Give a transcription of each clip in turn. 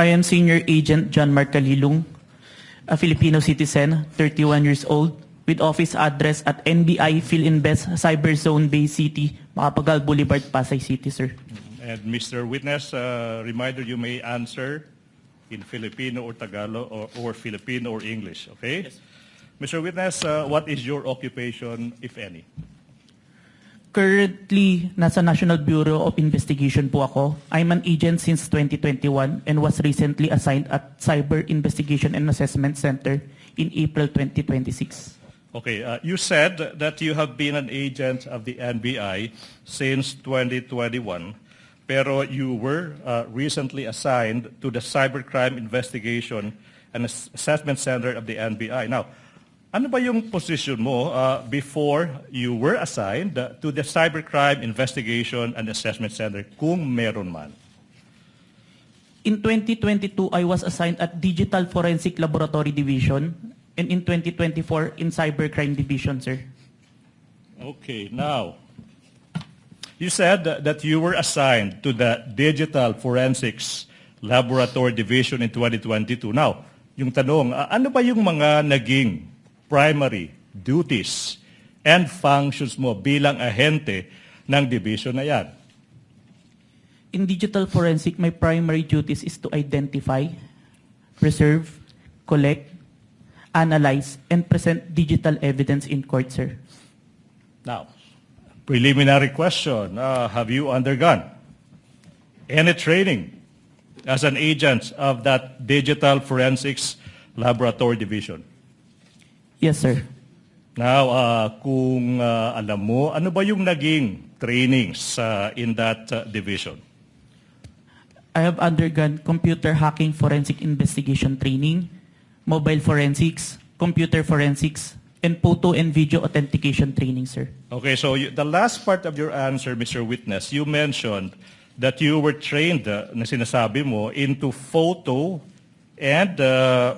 I am Senior Agent John Mark Calilung, a Filipino citizen, 31 years old, with office address at NBI Philinvest Cyber Zone Bay City, Macapagal Boulevard, Pasay City, sir. And Mr. Witness, reminder, you may answer in Filipino or Tagalog or Filipino or English, okay? Yes. Mr. Witness, what is your occupation, if any? Currently, nasa National Bureau of Investigation po ako. I'm an agent since 2021 and was recently assigned at Cyber Investigation and Assessment Center in April 2026. Okay, you said that you have been an agent of the NBI since 2021, pero you were recently assigned to the Cybercrime Investigation and Assessment Center of the NBI. Now, ano ba yung position mo before you were assigned to the Cybercrime Investigation and Assessment Center, kung meron man? In 2022, I was assigned at Digital Forensic Laboratory Division, and in 2024, in Cybercrime Division, sir. Okay, now, you said that you were assigned to the Digital Forensics Laboratory Division in 2022. Now, yung tanong, ano ba yung mga naging primary duties and functions mo bilang ahente ng division na yan? In digital forensic, my primary duties is to identify, preserve, collect, analyze, and present digital evidence in court, sir. Now, preliminary question, have you undergone any training as an agent of that Digital Forensics Laboratory Division? Yes, sir. Now, kung alam mo, ano ba yung naging trainings in that division? I have undergone computer hacking forensic investigation training, mobile forensics, computer forensics, and photo and video authentication training, sir. Okay, so the last part of your answer, Mr. Witness, you mentioned that you were trained, na sinasabi mo, into photo and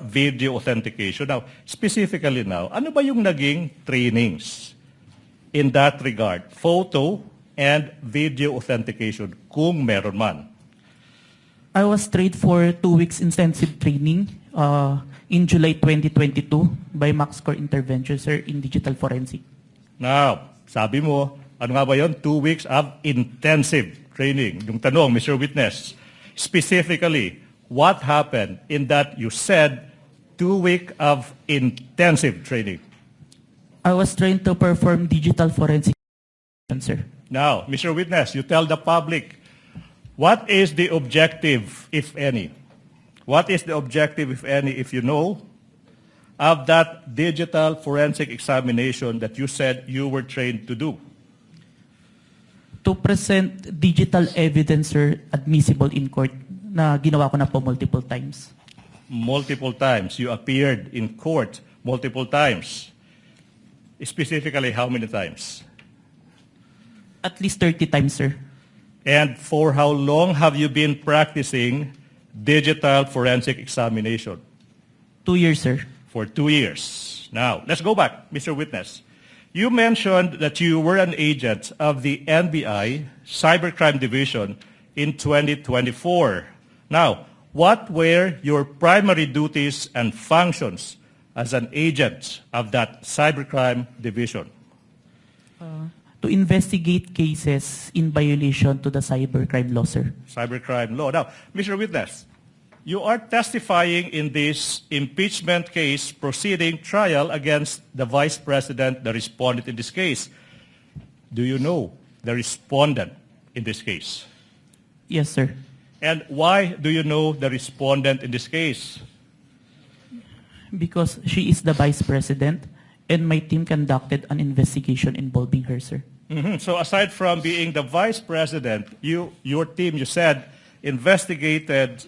video authentication. Now, specifically now, ano ba yung naging trainings in that regard? Photo and video authentication, kung meron man. I was trained for 2 weeks intensive training in July 2022 by MaxCore Intervention, sir, in digital forensic. Now, sabi mo, ano nga ba yun? 2 weeks of intensive training. Yung tanong, Mr. Witness, specifically, what happened in that you said 2 weeks of intensive training? I was trained to perform digital forensic, sir. Now, Mr. Witness, you tell the public, what is the objective, if any? What is the objective, if any, if you know, of that digital forensic examination that you said you were trained to do? To present digital evidence, sir, admissible in court, na ginawa ko na po multiple times. Multiple times. You appeared in court multiple times. Specifically, how many times? At least 30 times, sir. And for how long have you been practicing digital forensic examination? 2 years, sir. For 2 years. Now, let's go back, Mr. Witness. You mentioned that you were an agent of the NBI Cybercrime Division in 2024. Now, what were your primary duties and functions as an agent of that Cybercrime Division? To investigate cases in violation to the cybercrime law, sir. Cybercrime law. Now, Mr. Witness, you are testifying in this impeachment case proceeding trial against the Vice President, the respondent in this case. Do you know the respondent in this case? Yes, sir. And why do you know the respondent in this case? Because she is the Vice President, and my team conducted an investigation involving her, sir. Mm-hmm. So aside from being the Vice President, your team, you said, investigated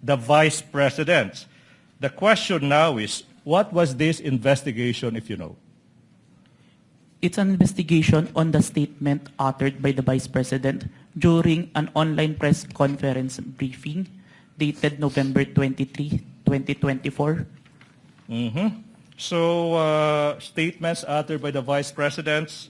the Vice President. The question now is, what was this investigation, if you know? It's an investigation on the statement uttered by the Vice President during an online press conference briefing dated November 23, 2024. Mm-hmm. So, statements uttered by the Vice President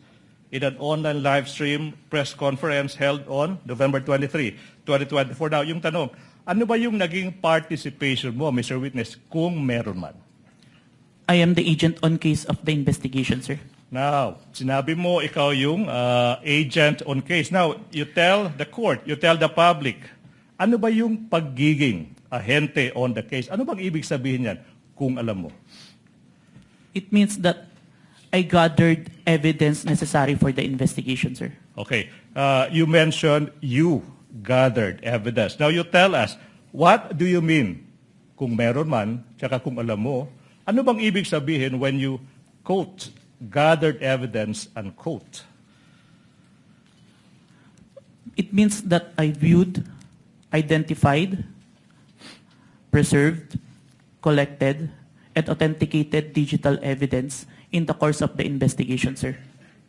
in an online live stream press conference held on November 23, 2024. Now, yung tanong, ano ba yung naging participation mo, Mr. Witness, kung meron man? I am the agent on case of the investigation, sir. Now, sinabi mo ikaw yung agent on case. Now, you tell the court, you tell the public, ano ba yung pagiging ahente on the case? Ano bang ibig sabihin yan kung alam mo? It means that I gathered evidence necessary for the investigation, sir. Okay. You mentioned you gathered evidence. Now, you tell us, what do you mean kung meron man, tsaka kung alam mo, ano bang ibig sabihin when you quote, gathered evidence, unquote? It means that I viewed, identified, preserved, collected, and authenticated digital evidence in the course of the investigation, sir.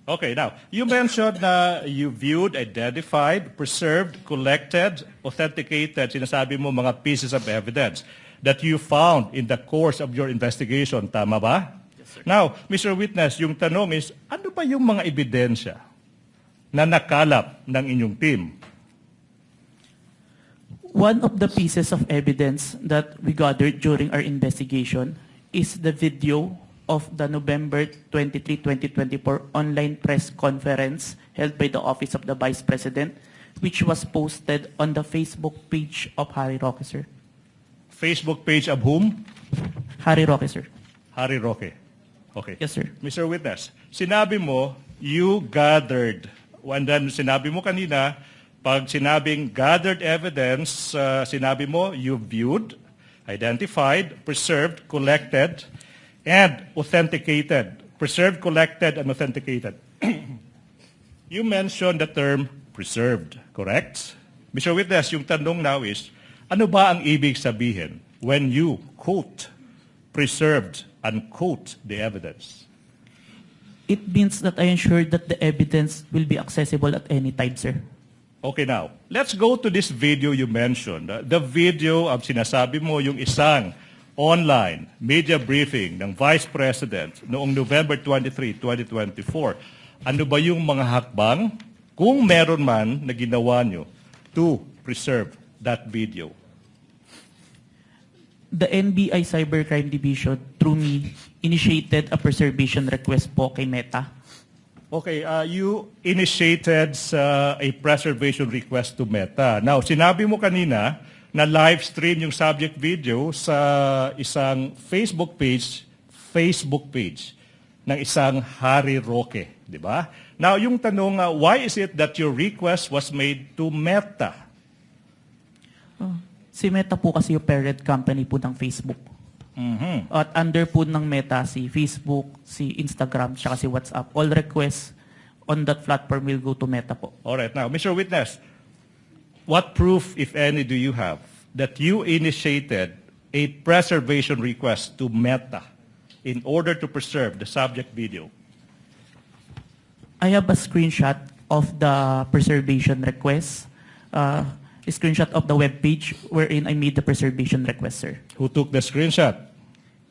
Okay, now, you mentioned na you viewed, identified, preserved, collected, authenticated, sinasabi mo mga pieces of evidence that you found in the course of your investigation. Tama ba? Yes, sir. Now, Mr. Witness, yung tanong is, ano ba yung mga ebidensya na nakalap ng inyong team? One of the pieces of evidence that we gathered during our investigation is the video of the November 23, 2024 online press conference held by the Office of the Vice President, which was posted on the Facebook page of Harry Roque, sir. Facebook page of whom? Harry Roque, sir. Harry Roque. Okay. Yes, sir. Mr. Witness, sinabi mo, you gathered. And then sinabi mo kanina, pag sinabing gathered evidence, sinabi mo, you viewed, identified, preserved, collected, and authenticated. Preserved, collected, and authenticated. You mentioned the term preserved, correct? Mr. Witness, yung tanong now is, ano ba ang ibig sabihin when you quote, preserved, unquote the evidence? It means that I ensured that the evidence will be accessible at any time, sir. Okay, now, let's go to this video you mentioned. The video of sinasabi mo yung isang online media briefing ng Vice President noong November 23, 2024. Ano ba yung mga hakbang, kung meron man, na ginawa nyo to preserve that video? The NBI Cybercrime Division, through me, initiated a preservation request po kay Meta. Okay, you initiated a preservation request to Meta. Now, sinabi mo kanina na live stream yung subject video sa isang Facebook page ng isang Harry Roque, di ba? Now, yung tanong, why is it that your request was made to Meta? Si Meta po kasi yung parent company po ng Facebook. Mm-hmm. At under po ng Meta, si Facebook, si Instagram, tsaka si WhatsApp. All requests on that platform will go to Meta po. Alright, now, Mr. Witness, what proof, if any, do you have that you initiated a preservation request to Meta in order to preserve the subject video? I have a screenshot of the preservation request, a screenshot of the web page wherein I made the preservation request, sir. Who took the screenshot?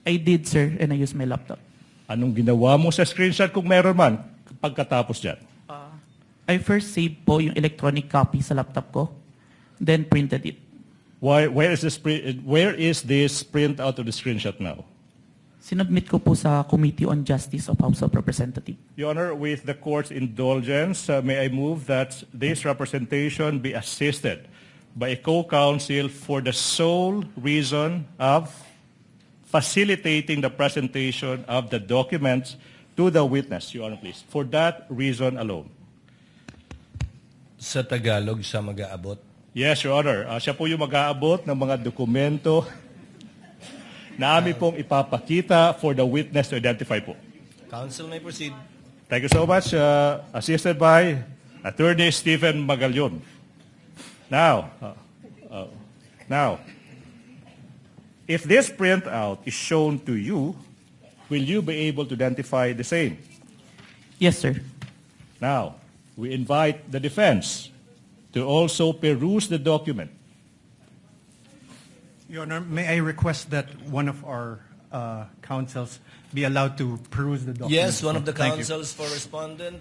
I did, sir, and I used my laptop. Anong ginawa mo sa screenshot kung meron man pagkatapos dyan? I first saved po yung electronic copy sa laptop ko, then printed it. Where is this print out of the screenshot now? Sinubmit ko po sa Committee on Justice of House of Representatives. Your Honor, with the court's indulgence, may I move that this representation be assisted by a co-counsel for the sole reason of facilitating the presentation of the documents to the witness, Your Honor, please. For that reason alone. Sa Tagalog siya mag-aabot? Yes, Your Honor. Siya po yung mag-aabot ng mga dokumento na amin pong ipapakita for the witness to identify po. Counsel may proceed. Thank you so much. Assisted by Attorney Stephen Magallon. Now, if this printout is shown to you, will you be able to identify the same? Yes, sir. Now, we invite the defense to also peruse the document. Your Honor, may I request that one of our counsels be allowed to peruse the document? Yes, one of the Thank you. counsels for respondent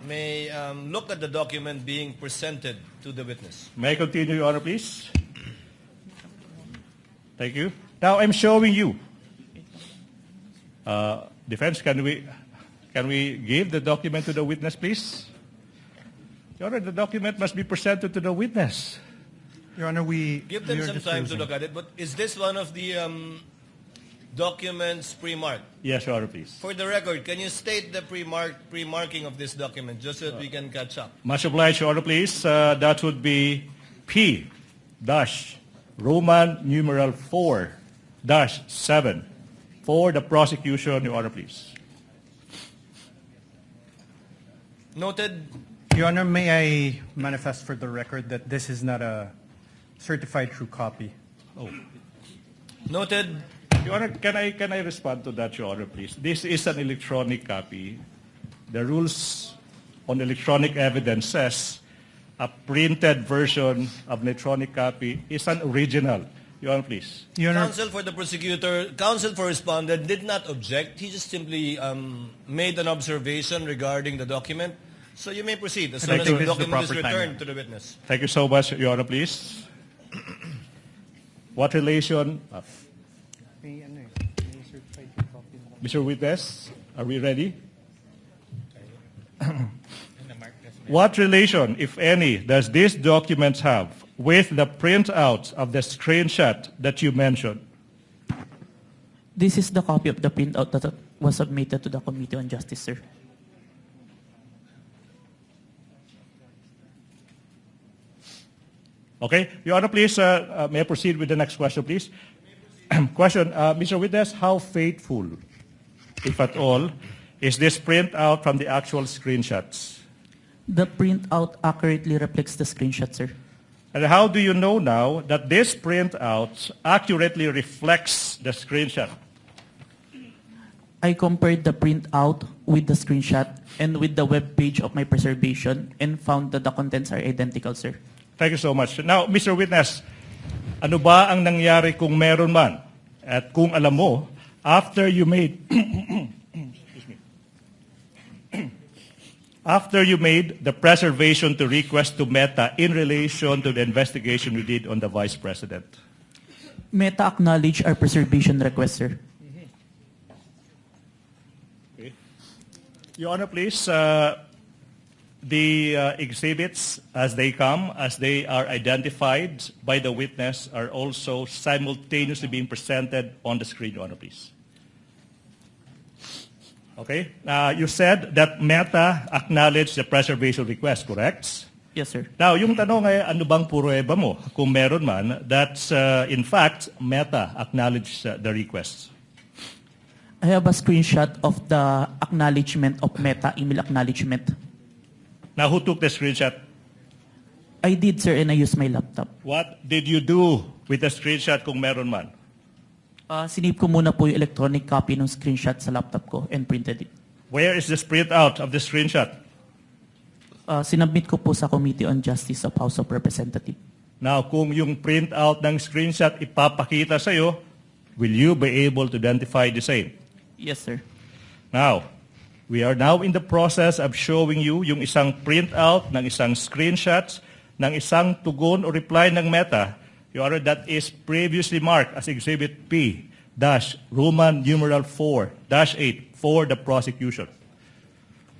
may look at the document being presented to the witness. May I continue, Your Honor, please? Thank you. Now I'm showing you. Defense, can we give the document to the witness, please? Your Honor, the document must be presented to the witness. Your Honor, Give them we are some time to disclosing. look at it. But is this one of the documents pre-marked? Yes, Your Honor, please. For the record, can you state the pre-marking of this document just so that we can catch up? Much obliged, Your Honor, please. That would be P dash Roman numeral 4 dash 7 for the prosecution, Your Honor, please. Noted. Your Honor, may I manifest for the record that this is not a certified true copy? Noted. Your Honor, can I respond to that, Your Honor, please? This is an electronic copy. The rules on electronic evidence says a printed version of an electronic copy is an original. Your Honor, please. Your Honor, Counsel for the prosecutor, counsel for respondent did not object. He just simply made an observation regarding the document. So you may proceed as And soon I as think the this is the document is proper time. returned to the witness. Thank you so much, Your Honor, please. What relation... Mr. Witness, are we ready? What relation, if any, does this document have with the printout of the screenshot that you mentioned? This is the copy of the printout that was submitted to the Committee on Justice, sir. Okay, Your Honor, please, may I proceed with the next question, please? Question, Mr. Witness, how faithful, if at all, is this printout from the actual screenshots? The printout accurately reflects the screenshot, sir. And how do you know now that this printout accurately reflects the screenshot? I compared the printout with the screenshot and with the web page of my preservation and found that the contents are identical, sir. Thank you so much. Now, Mr. Witness, ano ba ang nangyari kung meron man? At kung alam mo, after you made excuse me. After you made the preservation to request to Meta in relation to the investigation we did on the Vice President? Meta acknowledged our preservation request, sir. Okay. Your Honor, please, the exhibits as they come, as they are identified by the witness, are also simultaneously being presented on the screen, Your Honor, please. Okay. You said that Meta acknowledged the preservation request, correct? Yes, sir. Now, yung tanong ay, ano bang pruweba mo? Kung meron man, that in fact, Meta acknowledged the request. I have a screenshot of the acknowledgement of Meta email acknowledgement. Now, who took the screenshot? I did, sir, and I used my laptop. What did you do with the screenshot kung meron man? Sinave ko muna po yung electronic copy ng screenshot sa laptop ko and printed it. Where is the printout of the screenshot? Sinubmit ko po sa Committee on Justice of House of Representatives. Now, kung yung printout ng screenshot ipapakita sa'yo, will you be able to identify the same? Yes, sir. Now, we are now in the process of showing you yung isang printout ng isang screenshot ng isang tugon o reply ng Meta, Your Honor, that is previously marked as Exhibit P, Roman numeral 4-8 for the prosecution.